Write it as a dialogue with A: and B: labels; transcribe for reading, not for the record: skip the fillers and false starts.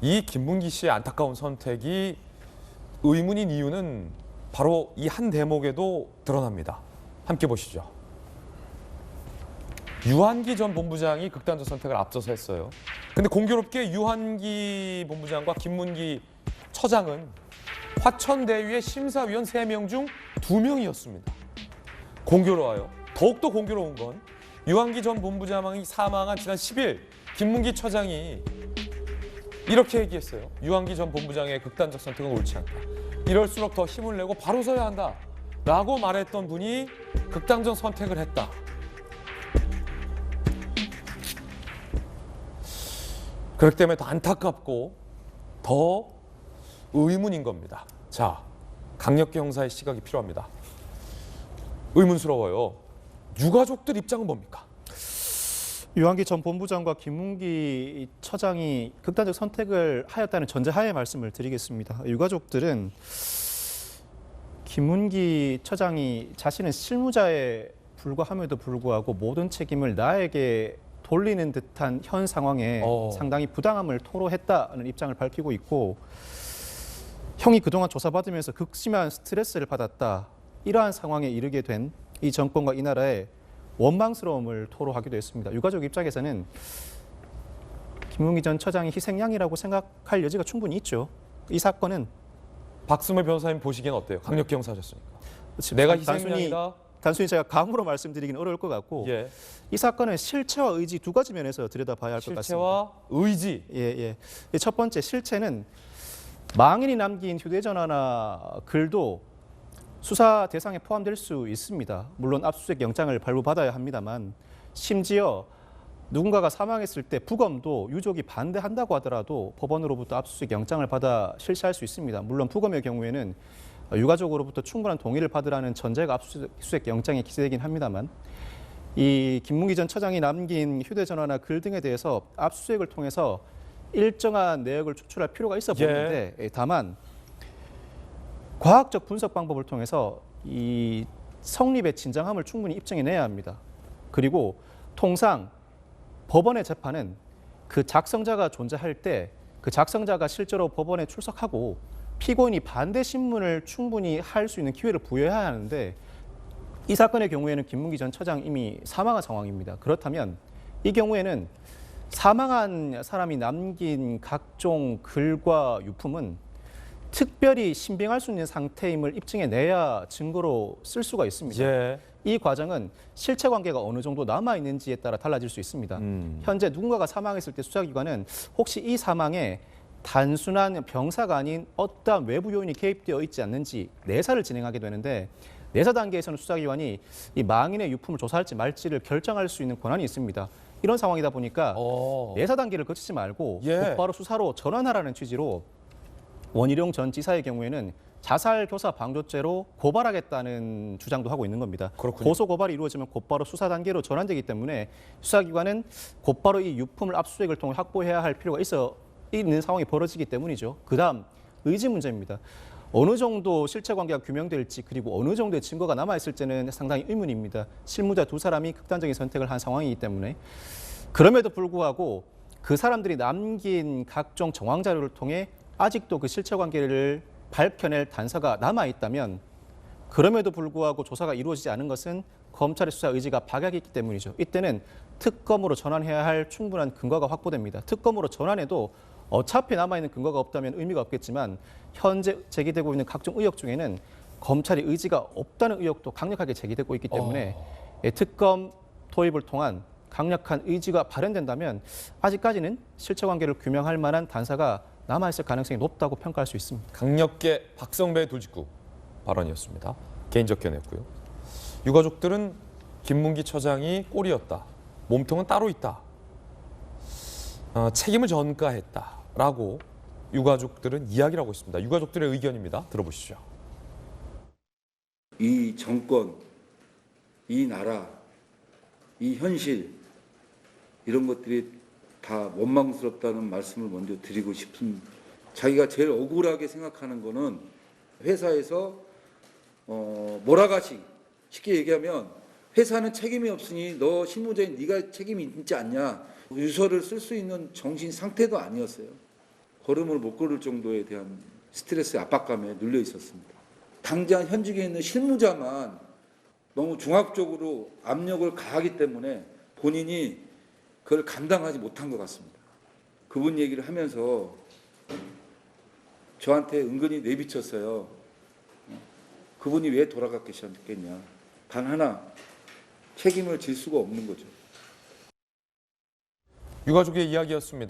A: 이 김문기 씨의 안타까운 선택이 의문인 이유는 바로 이 한 대목에도 드러납니다. 함께 보시죠. 유한기 전 본부장이 극단적 선택을 앞서서 했어요. 근데 공교롭게 유한기 본부장과 김문기 처장은 화천대유의 심사위원 3명 중 2명이었습니다. 공교로워요. 더욱더 공교로운 건 유한기 전 본부장이 사망한 지난 10일 김문기 처장이 이렇게 얘기했어요. 유한기 전 본부장의 극단적 선택은 옳지 않다. 이럴수록 더 힘을 내고 바로 서야 한다. 라고 말했던 분이 극단적 선택을 했다. 그렇기 때문에 더 안타깝고 더 의문인 겁니다. 자, 강력계 형사의 시각이 필요합니다. 의문스러워요. 유가족들 입장은 뭡니까?
B: 유한기 전 본부장과 김문기 처장이 극단적 선택을 하였다는 전제하에 말씀을 드리겠습니다. 유가족들은 김문기 처장이 자신은 실무자에 불과함에도 불구하고 모든 책임을 나에게 돌리는 듯한 현 상황에 상당히 부당함을 토로했다는 입장을 밝히고 있고, 형이 그동안 조사받으면서 극심한 스트레스를 받았다. 이러한 상황에 이르게 된 이 정권과 이 나라의 원망스러움을 토로하기도 했습니다. 유가족 입장에서는 김문기 전 처장이 희생양이라고 생각할 여지가 충분히 있죠. 이 사건은
A: 박승호 변호사님 보시기엔 어때요? 강력계 형사하셨으니까. 내가 희생양이다.
B: 단순히 제가 감으로 말씀드리기는 어려울 것 같고,
A: 예.
B: 이 사건은 실체와 의지 두 가지 면에서 들여다봐야 할 것 같습니다.
A: 실체와 의지.
B: 첫 번째 실체는 망인이 남긴 휴대전화나 글도 수사 대상에 포함될 수 있습니다. 물론 압수수색 영장을 발부받아야 합니다만, 심지어 누군가가 사망했을 때 부검도 유족이 반대한다고 하더라도 법원으로부터 압수수색 영장을 받아 실시할 수 있습니다. 물론 부검의 경우에는 유가족으로부터 충분한 동의를 받으라는 전제가 압수수색 영장에 기재되긴 합니다만, 이 김문기 전 처장이 남긴 휴대전화나 글 등에 대해서 압수수색을 통해서 일정한 내역을 추출할 필요가 있어 보이는데, 다만 과학적 분석 방법을 통해서 이 성립의 진정함을 충분히 입증해내야 합니다. 그리고 통상 법원의 재판은 그 작성자가 존재할 때 그 작성자가 실제로 법원에 출석하고 피고인이 반대 신문을 충분히 할 수 있는 기회를 부여해야 하는데, 이 사건의 경우에는 김문기 전 처장 이미 사망한 상황입니다. 그렇다면 이 경우에는 사망한 사람이 남긴 각종 글과 유품은 특별히 신빙할 수 있는 상태임을 입증해내야 증거로 쓸 수가 있습니다.
A: 예.
B: 이 과정은 실체 관계가 어느 정도 남아있는지에 따라 달라질 수 있습니다. 현재 누군가가 사망했을 때 수사기관은 혹시 이 사망에 단순한 병사가 아닌 어떠한 외부 요인이 개입되어 있지 않는지 내사를 진행하게 되는데, 내사 단계에서는 수사기관이 이 망인의 유품을 조사할지 말지를 결정할 수 있는 권한이 있습니다. 이런 상황이다 보니까 내사 단계를 거치지 말고 곧바로 수사로 전환하라는 취지로 원희룡 전 지사의 경우에는 자살 교사 방조죄로 고발하겠다는 주장도 하고 있는 겁니다.
A: 그렇군요.
B: 고소 고발이 이루어지면 곧바로 수사 단계로 전환되기 때문에 수사기관은 곧바로 이 유품을 압수수색을 통해 확보해야 할 필요가 있는 상황이 벌어지기 때문이죠. 그다음 의지 문제입니다. 어느 정도 실체 관계가 규명될지, 그리고 어느 정도의 증거가 남아있을지는 상당히 의문입니다. 실무자 두 사람이 극단적인 선택을 한 상황이기 때문에. 그럼에도 불구하고 그 사람들이 남긴 각종 정황 자료를 통해 아직도 그 실체 관계를 밝혀낼 단서가 남아있다면, 그럼에도 불구하고 조사가 이루어지지 않은 것은 검찰의 수사 의지가 박약이 있기 때문이죠. 이때는 특검으로 전환해야 할 충분한 근거가 확보됩니다. 특검으로 전환해도 어차피 남아있는 근거가 없다면 의미가 없겠지만, 현재 제기되고 있는 각종 의혹 중에는 검찰의 의지가 없다는 의혹도 강력하게 제기되고 있기 때문에 특검 도입을 통한 강력한 의지가 발현된다면 아직까지는 실체 관계를 규명할 만한 단서가 남아있을 가능성이 높다고 평가할 수 있습니다.
A: 강력계 박성배 돌직구 발언이었습니다. 개인적 견해였고요. 유가족들은 김문기 처장이 꼴이었다. 몸통은 따로 있다. 책임을 전가했다라고 유가족들은 이야기를 하고 있습니다. 유가족들의 의견입니다. 들어보시죠.
C: 이 정권, 이 나라, 이 현실, 이런 것들이 다 원망스럽다는 말씀을 먼저 드리고 싶은, 자기가 제일 억울하게 생각하는 거는 회사에서 몰아가시, 쉽게 얘기하면 회사는 책임이 없으니 너 실무자인 네가 책임이 있지 않냐, 유서를 쓸 수 있는 정신 상태도 아니었어요. 걸음을 못 걸을 정도에 대한 스트레스 압박감에 눌려 있었습니다. 당장 현직에 있는 실무자만 너무 종합적으로 압력을 가하기 때문에 본인이 그걸 감당하지 못한 것 같습니다. 그분 얘기를 하면서 저한테 은근히 내비쳤어요. 그분이 왜 돌아가셨겠냐. 단 하나 책임을 질 수가 없는 거죠.
A: 유가족의 이야기였습니다.